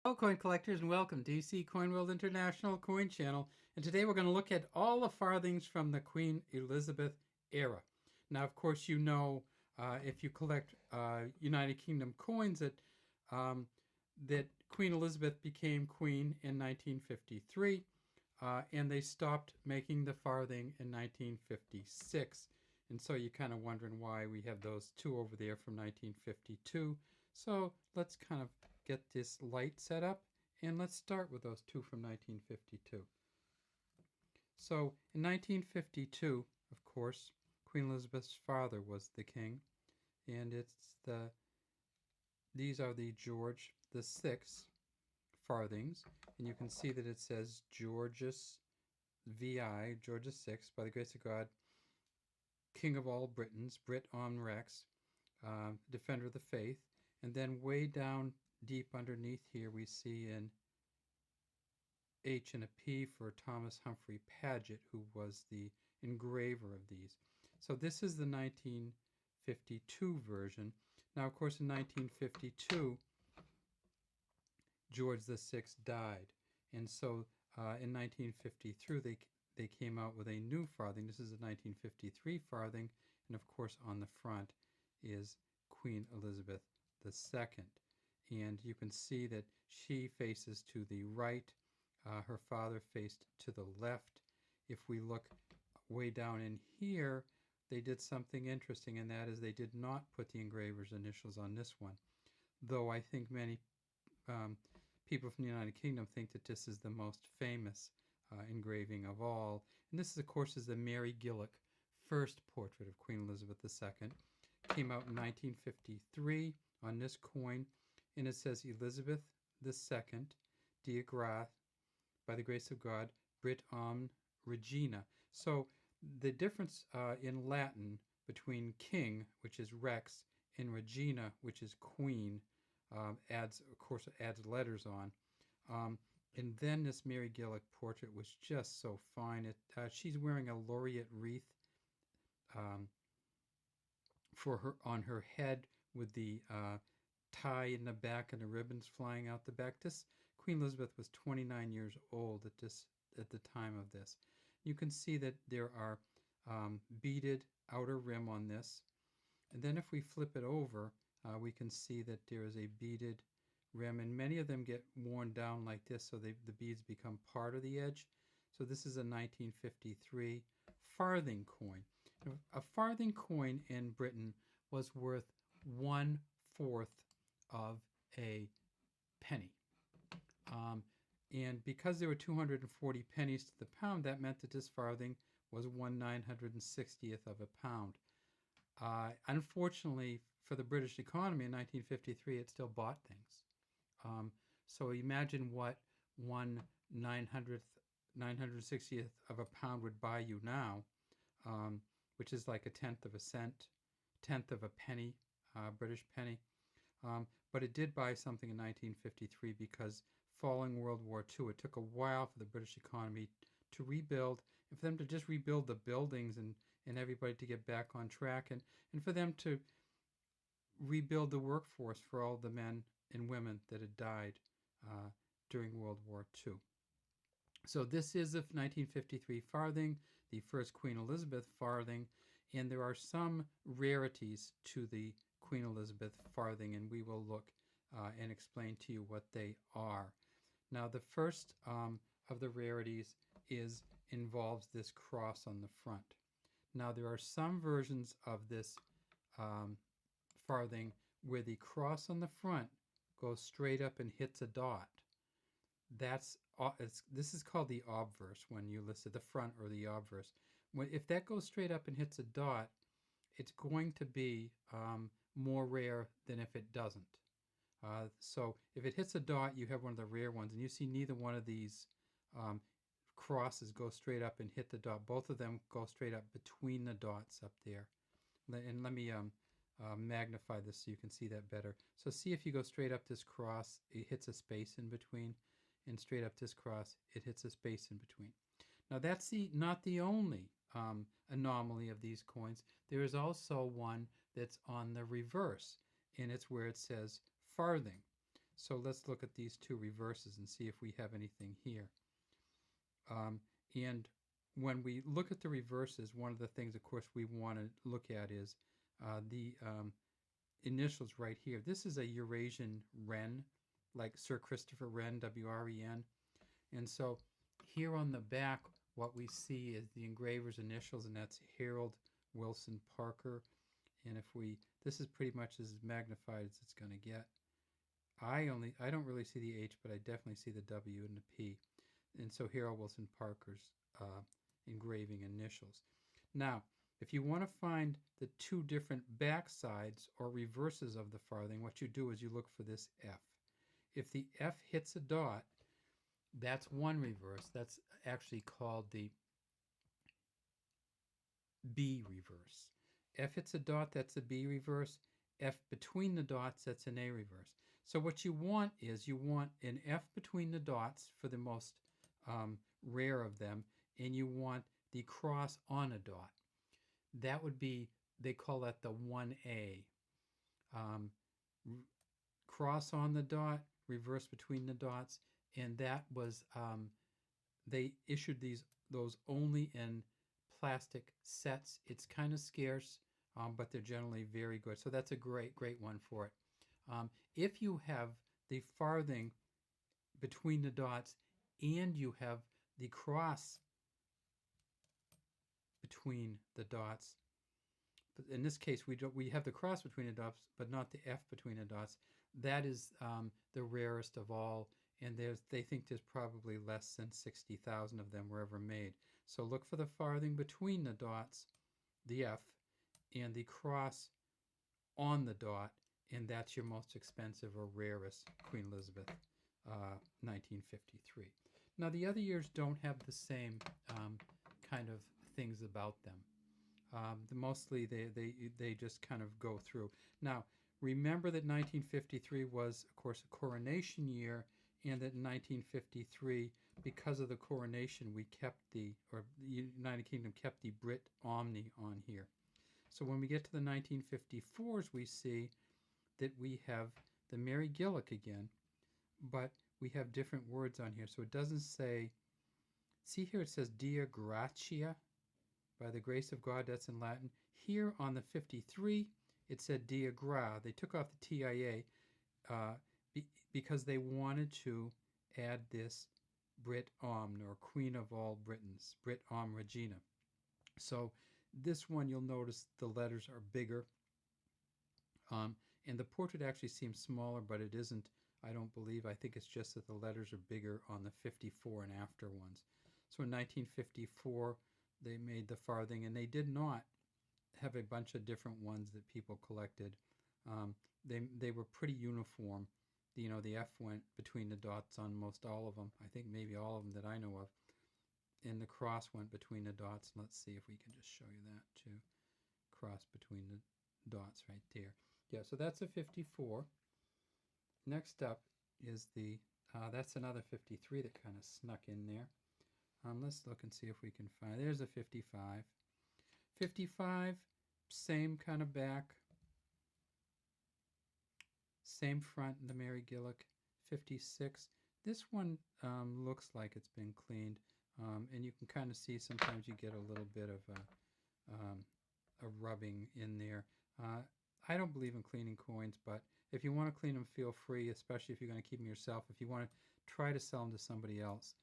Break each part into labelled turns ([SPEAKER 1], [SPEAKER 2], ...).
[SPEAKER 1] Hello coin collectors and welcome to DC Coin World International Coin Channel, and today we're going to look at all the farthings from the Queen Elizabeth era. Now of course you know if you collect United Kingdom coins that Queen Elizabeth became queen in 1953 and they stopped making the farthing in 1956, and so you're kind of wondering why we have those two over there from 1952. So let's kind of get this light set up, and let's start with those two from 1952. So in 1952, of course, Queen Elizabeth's father was the king, and these are the George VI farthings, and you can see that it says Georgius VI, Georgius VI, by the grace of God, King of all Britons, Brit Om Rex, Defender of the Faith. And then way down deep underneath here we see an H and a P for Thomas Humphrey Paget, who was the engraver of these. So this is the 1952 version. Now of course in 1952 George VI died, and so in 1953 they came out with a new farthing. This is a 1953 farthing, and of course on the front is Queen Elizabeth II, and you can see that she faces to the right, her father faced to the left. If we look way down in here, they did something interesting, and that is they did not put the engraver's initials on this one, though I think many people from the United Kingdom think that this is the most famous engraving of all. And this, of course, is the Mary Gillick first portrait of Queen Elizabeth II. Came out in 1953 on this coin, and it says Elizabeth II, Dea Grath, by the grace of God, Brit Om Regina. So the difference in Latin between king, which is Rex, and Regina, which is queen, adds letters on. And then this Mary Gillick portrait was just so fine. She's wearing a laureate wreath for her on her head, with the tie in the back and the ribbons flying out the back. This Queen Elizabeth was 29 years old at the time of this. You can see that there are beaded outer rim on this, and then if we flip it over, we can see that there is a beaded rim, and many of them get worn down like this, so the beads become part of the edge. So this is a 1953 farthing coin. A farthing coin in Britain was worth 1/4 of a penny. And because there were 240 pennies to the pound, that meant that this farthing was 1/960th of a pound. Unfortunately for the British economy in 1953, it still bought things. So imagine what 1/960th of a pound would buy you now, which is like a tenth of a cent, tenth of a penny, British penny. But it did buy something in 1953 because following World War II, it took a while for the British economy to rebuild, and for them to just rebuild the buildings and everybody to get back on track, and for them to rebuild the workforce for all the men and women that had died during World War II. So this is the 1953 farthing, the first Queen Elizabeth farthing, and there are some rarities to the Queen Elizabeth farthing, and we will look and explain to you what they are. Now the first of the rarities involves this cross on the front. Now there are some versions of this farthing where the cross on the front goes straight up and hits a dot. This is called the obverse when you list at the front, or the obverse. If that goes straight up and hits a dot, it's going to be more rare than if it doesn't. So if it hits a dot, you have one of the rare ones, and you see neither one of these crosses go straight up and hit the dot. Both of them go straight up between the dots up there. And let me magnify this so you can see that better. So see, if you go straight up this cross, it hits a space in between, and straight up this cross, it hits a space in between. Now that's not the only anomaly of these coins. There is also one that's on the reverse, and it's where it says farthing. So let's look at these two reverses and see if we have anything here. And when we look at the reverses, one of the things, of course, we want to look at is the initials right here. This is a Eurasian Wren, like Sir Christopher Wren, W-R-E-N. And so here on the back, what we see is the engraver's initials, and that's Harold Wilson Parker. And if we, this is pretty much as magnified as it's going to get. I don't really see the H, but I definitely see the W and the P. And so Harold Wilson Parker's engraving initials. Now, if you want to find the two different back sides or reverses of the farthing, what you do is you look for this F. If the F hits a dot, that's one reverse. That's actually called the B reverse. F hits a dot, that's a B reverse. F between the dots, that's an A reverse. So what you want is you want an F between the dots for the most rare of them, and you want the cross on a dot. That would be, they call that the 1A. Cross on the dot, reverse between the dots, and that was, they issued those only in plastic sets. It's kind of scarce, but they're generally very good. So that's a great one for it. If you have the farthing between the dots and you have the cross between the dots, in this case we have the cross between the dots but not the F between the dots, that is the rarest of all, and they think there's probably less than 60,000 of them were ever made. So look for the farthing between the dots, the F, and the cross on the dot, and that's your most expensive or rarest Queen Elizabeth 1953. Now the other years don't have the same kind of things about them. Mostly they just kind of go through. Now remember that 1953 was, of course, a coronation year, and that in 1953, because of the coronation, we kept the United Kingdom kept the Brit Omni on here. So when we get to the 1954s, we see that we have the Mary Gillick again, but we have different words on here. So it doesn't say, see here it says Dia Gratia, by the grace of God, that's in Latin. Here on the 53, it said Dia Gra. They took off the TIA because they wanted to add this Brit Omne, or Queen of all Britons, Brit Om Regina. So this one, you'll notice the letters are bigger. And the portrait actually seems smaller, but it isn't, I don't believe. I think it's just that the letters are bigger on the 54 and after ones. So in 1954, they made the farthing, and they did not have a bunch of different ones that people collected. They were pretty uniform. You know, the F went between the dots on most all of them. I think maybe all of them that I know of. And the cross went between the dots. Let's see if we can just show you that too. Cross between the dots right there. Yeah, so that's a 54. Next up is the, that's another 53 that kind of snuck in there. Let's look and see if we can find, there's a 55. 55, same kind of back. Same front in the Mary Gillick. 56. This one looks like it's been cleaned. And you can kind of see sometimes you get a little bit of a rubbing in there. I don't believe in cleaning coins, but if you want to clean them, feel free, especially if you're going to keep them yourself. If you want to try to sell them to somebody else,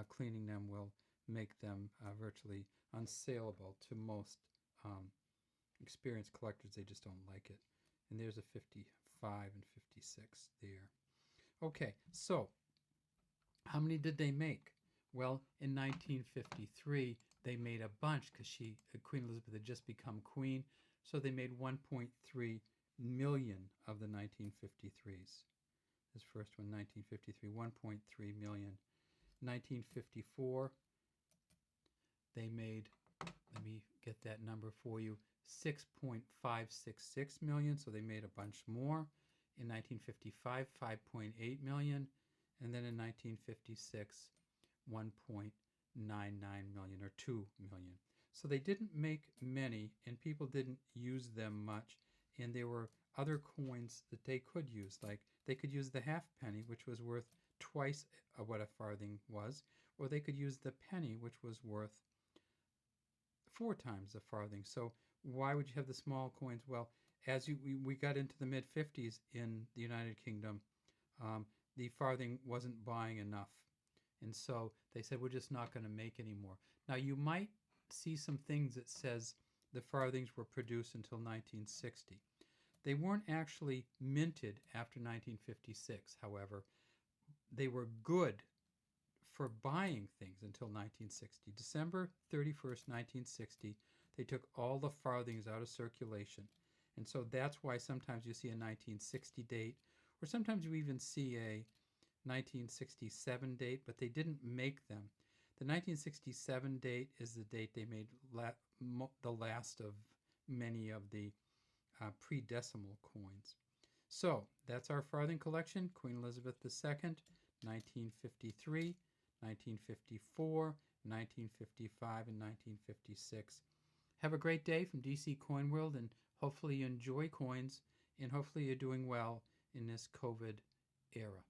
[SPEAKER 1] cleaning them will make them virtually unsaleable to most experienced collectors. They just don't like it. And there's a 55 and 56 there. Okay, so how many did they make? Well, in 1953, they made a bunch because Queen Elizabeth had just become queen. So they made 1.3 million of the 1953s. This first one, 1953, 1.3 million. 1954, they made, let me get that number for you, 6.566 million. So they made a bunch more. In 1955, 5.8 million. And then in 1956, 1.99 million, or 2 million. So they didn't make many, and people didn't use them much, and there were other coins that they could use, like They could use the halfpenny, which was worth twice what a farthing was, or they could use the penny, which was worth 4 times a farthing. So why would you have the small coins? Well, as we got into the mid 50s in the United Kingdom, um, the farthing wasn't buying enough. And so they said, we're just not going to make any more. Now, you might see some things that says the farthings were produced until 1960. They weren't actually minted after 1956, however. They were good for buying things until 1960. December 31st, 1960, they took all the farthings out of circulation. And so that's why sometimes you see a 1960 date, or sometimes you even see a 1967 date, but they didn't make them. The 1967 date is the date they made the last of many of the pre-decimal coins. So that's our farthing collection, Queen Elizabeth II, 1953, 1954, 1955, and 1956. Have a great day from DC Coin World, and hopefully you enjoy coins, and hopefully you're doing well in this COVID era.